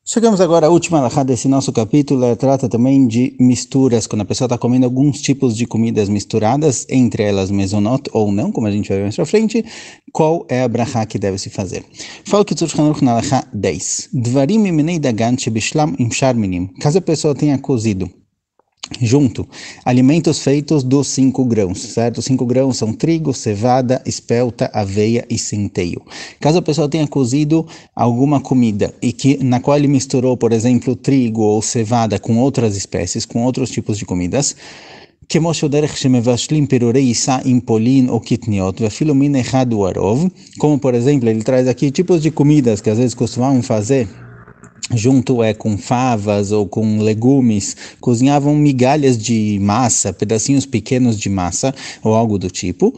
Chegamos agora à última alahá desse nosso capítulo. Ela trata também de misturas, quando a pessoa está comendo alguns tipos de comidas misturadas, entre elas mezonot ou não, como a gente vai ver mais pra frente, qual é a brachá que deve se fazer. Fala que Tzur Hanuch na alahá 10. Dvarim imenei dagan shebishlam im sharminim. Caso a pessoa tenha cozido junto, alimentos feitos dos 5 grãos, certo? 5 grãos são trigo, cevada, espelta, aveia e centeio. Caso a pessoa tenha cozido alguma comida e que na qual ele misturou, por exemplo, trigo ou cevada com outras espécies, com outros tipos de comidas, כמו שדרך שמבשלים פירורי עיסה עם פולין או קטניות, ואפילו מין אחד הוא הרוב, como por exemplo, ele traz aqui tipos de comidas que às vezes costumavam fazer junto com favas ou com legumes, cozinhavam migalhas de massa, pedacinhos pequenos de massa ou algo do tipo.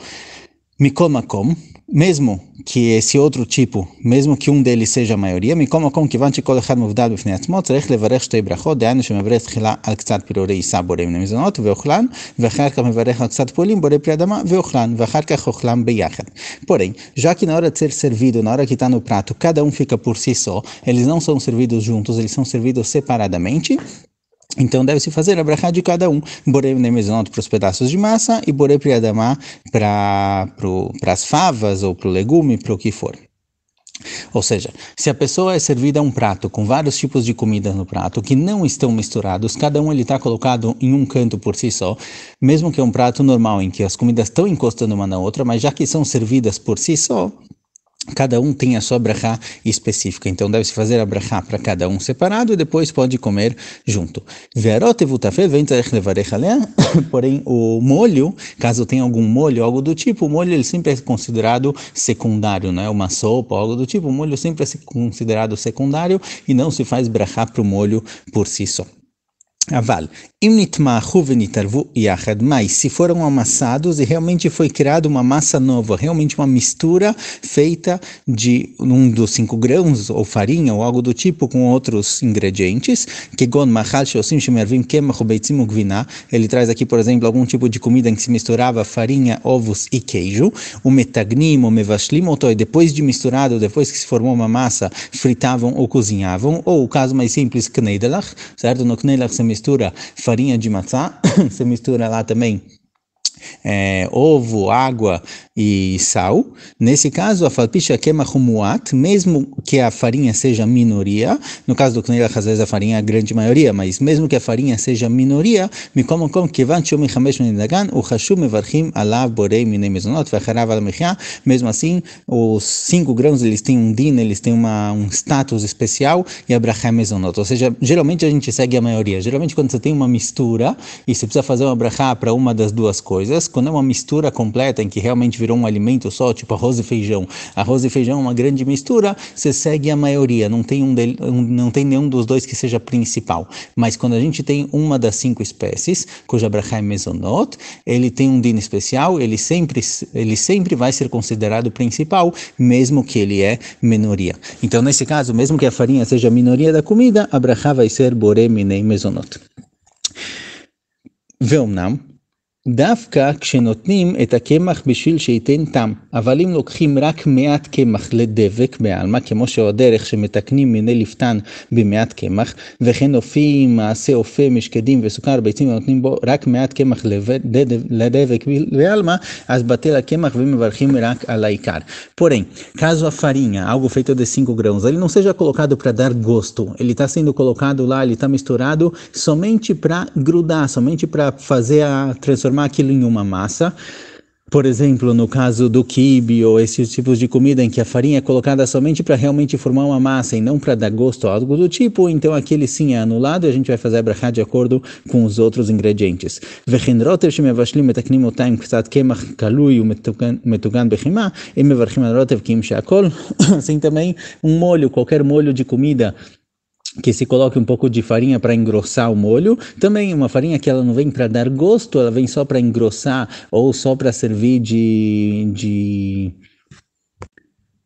Mikol makom, mesmo que esse outro tipo, mesmo que um deles seja a maioria, mikol makom כיוון שכל אחד מובדל בפני עצמו, צריך לברך שתי ברכות, דהיינו שמברך תחילה על קצת פירורי עיסה בורא מן המזונות ואוכלן, ואחר כך מברך על קצת פולים בורא פרי אדמה ואוכלן, ואחר כך אוכלם ביחד. Porém, já que na hora de ser servido, na hora que está no prato, cada um fica por si só, eles não são servidos juntos, eles são servidos separadamente. Então deve-se fazer a brachá de cada um, borei nemezonot para os pedaços de massa e borei priadamá para as favas ou para o legume, para o que for. Ou seja, se a pessoa é servida um prato com vários tipos de comida no prato que não estão misturados, cada um ele está colocado em um canto por si só, mesmo que é um prato normal em que as comidas estão encostando uma na outra, mas já que são servidas por si só, cada um tem a sua brachá específica, então deve-se fazer a brachá para cada um separado e depois pode comer junto. Porém, o molho, caso tenha algum molho, algo do tipo, o molho ele sempre é considerado secundário, não é uma sopa, algo do tipo, o molho sempre é considerado secundário e não se faz brachá para o molho por si só. Aval, mas se foram amassados e realmente foi criada uma massa nova, realmente uma mistura feita de um dos 5 grãos ou farinha ou algo do tipo com outros ingredientes, ele traz aqui, por exemplo, algum tipo de comida em que se misturava farinha, ovos e queijo, o metagnim, o mevashlim, e depois de misturado, depois que se formou uma massa, fritavam ou cozinhavam, ou o caso mais simples, kneidelach, certo? No kneidelach se mistura farinha de matzá, você mistura lá também ovo, água e sal. Nesse caso, a falpicha queima humuat, mesmo que a farinha seja minoria, no caso do kneidelach, às vezes a farinha é a grande maioria, mas mesmo que a farinha seja minoria, mesmo assim, os 5 grãos eles têm um din, eles têm um status especial e a brachá é mezonot, ou seja, geralmente a gente segue a maioria. Geralmente quando você tem uma mistura e você precisa fazer uma brachá para uma das duas coisas, quando é uma mistura completa em que realmente virou um alimento só, tipo arroz e feijão é uma grande mistura, você segue a maioria, não tem nenhum dos dois que seja principal. Mas quando a gente tem uma das 5 espécies, cuja brachá é mezonot, ele tem um din especial, ele sempre vai ser considerado principal, mesmo que ele é minoria. Então nesse caso, mesmo que a farinha seja a minoria da comida, a brachá vai ser borei minei mezonot. ואומנם, דווקא כשנותנים את הקמח בשביל שייתן טעם, אבל אם לוקחים רק מעט קמח לדבק בעלמא, כמו שהדרך שמתקנים מיני לפתן במעט קמח, וכן אופים, מעשה אופה, משקדים וסוכר ביצים, ונותנים בו רק מעט קמח לדבק בעלמא, אז בטל הקמח ומברכים רק על העיקר. Porém, caso a farinha, algo feito de 5 grãos, ele não seja colocado para dar gosto, ele está sendo colocado lá, ele está misturado somente para grudar, somente para transformar aquilo em uma massa. Por exemplo, no caso do quibe ou esses tipos de comida em que a farinha é colocada somente para realmente formar uma massa e não para dar gosto ou algo do tipo, então aquele sim é anulado e a gente vai fazer a brachá de acordo com os outros ingredientes. Assim também um molho, qualquer molho de comida que se coloque um pouco de farinha para engrossar o molho, também uma farinha que ela não vem para dar gosto, ela vem só para engrossar ou só para servir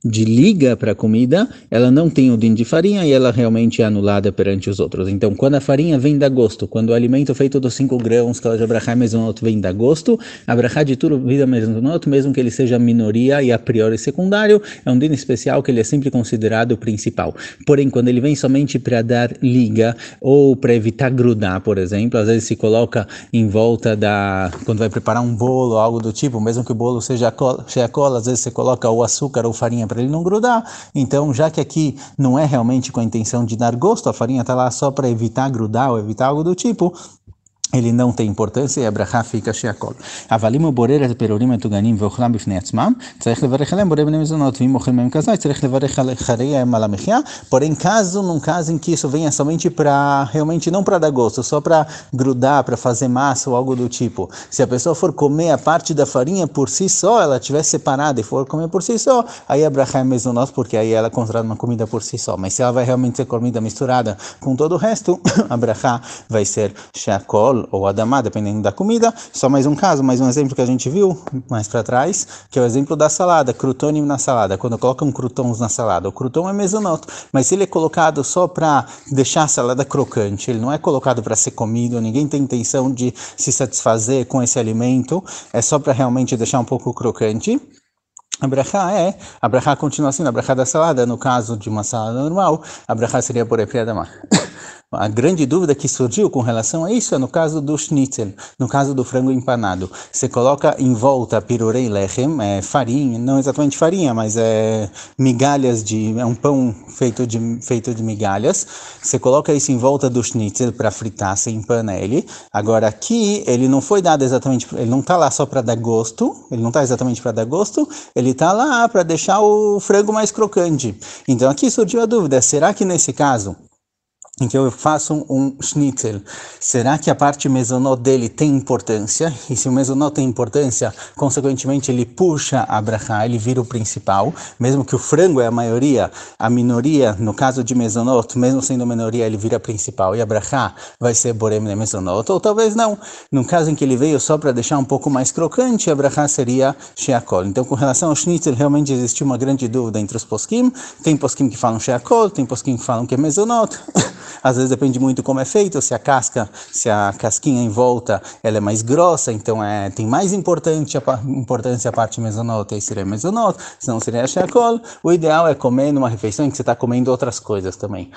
de liga para a comida, ela não tem o din de farinha e ela realmente é anulada perante os outros. Então, quando a farinha vem da gosto, quando o alimento feito dos 5 grãos, que é a brachá mezonot, vem da gosto, a brachá de tudo vida mezonot, mesmo que ele seja minoria e a priori secundário, é um din especial que ele é sempre considerado o principal. Porém, quando ele vem somente para dar liga ou para evitar grudar, por exemplo, às vezes se coloca em volta quando vai preparar um bolo, algo do tipo, mesmo que o bolo seja cola, às vezes você coloca o açúcar ou farinha para ele não grudar. Então, já que aqui não é realmente com a intenção de dar gosto, a farinha está lá só para evitar grudar ou evitar algo do tipo, ele não tem importância e a brachá fica sheakol. Avalim o borer et perorim et uganim veochlam bifnei atzmam, tzarich levarech alem borei bnei mezonot, vim ochel mem kazai, tzarich levarech alecharei ala mechia. Porém, num caso em que isso venha somente para, realmente não para dar gosto, só para grudar, para fazer massa ou algo do tipo. Se a pessoa for comer a parte da farinha por si só, ela estiver separada e for comer por si só, aí a brachá é mezonot, porque aí ela é considerada uma comida por si só. Mas se ela vai realmente ser comida misturada com todo o resto, a brachá vai ser sheakol ou adamá, dependendo da comida. Só mais um caso, mais um exemplo que a gente viu mais para trás, que é o exemplo da salada, croutonim na salada. Quando colocam croutons na salada, o crouton é mezonot, mas se ele é colocado só para deixar a salada crocante, ele não é colocado para ser comido, ninguém tem intenção de se satisfazer com esse alimento, é só para realmente deixar um pouco crocante. A brachá continua assim, a brachá da salada, no caso de uma salada normal, a brachá seria por adamá. A grande dúvida que surgiu com relação a isso é no caso do schnitzel, no caso do frango empanado. Você coloca em volta pirurei lechem, farinha, não exatamente farinha, mas migalhas é um pão feito de migalhas. Você coloca isso em volta do schnitzel para fritar, você empana ele. Agora aqui ele não foi dado exatamente, ele não está lá só para dar gosto, ele não está exatamente para dar gosto, ele está lá para deixar o frango mais crocante. Então aqui surgiu a dúvida, será que nesse caso em que eu faço um schnitzel, será que a parte mezonot dele tem importância? E se o mezonot tem importância, consequentemente ele puxa a brachá, ele vira o principal, mesmo que o frango é a maioria, a minoria, no caso de mezonot, mesmo sendo minoria, ele vira principal, e a brachá vai ser borem ne mezonot, ou talvez não. No caso em que ele veio só para deixar um pouco mais crocante, a brachá seria sheakol. Então, com relação ao schnitzel, realmente existiu uma grande dúvida entre os poskim. Tem poskim que falam sheakol, tem poskim que falam que é mezonot. Às vezes depende muito como é feito, se a casquinha em volta ela é mais grossa, então tem mais importância a parte mezonot, aí seria mezonot, senão seria sheakol. O ideal é comer numa refeição em que você está comendo outras coisas também.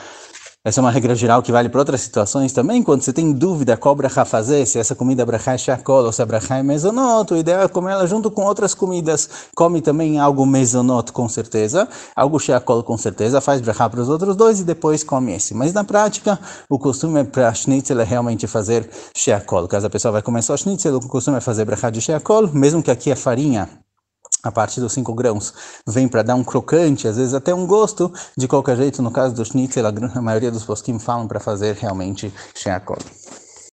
Essa é uma regra geral que vale para outras situações também. Quando você tem dúvida qual brachá fazer, se essa comida brachá é sheakol ou se a brachá é mezonot, o ideal é comer ela junto com outras comidas. Come também algo mezonot com certeza, algo sheakol com certeza, faz brachá para os outros dois e depois come esse. Mas na prática, o costume para schnitzel é realmente fazer sheakol. Caso a pessoa vai comer só schnitzel, o costume é fazer brachá de sheakol, mesmo que aqui a farinha, a partir dos 5 grãos, vem para dar um crocante, às vezes até um gosto. De qualquer jeito, no caso do schnitzel, a maioria dos poskim falam para fazer realmente sheakol.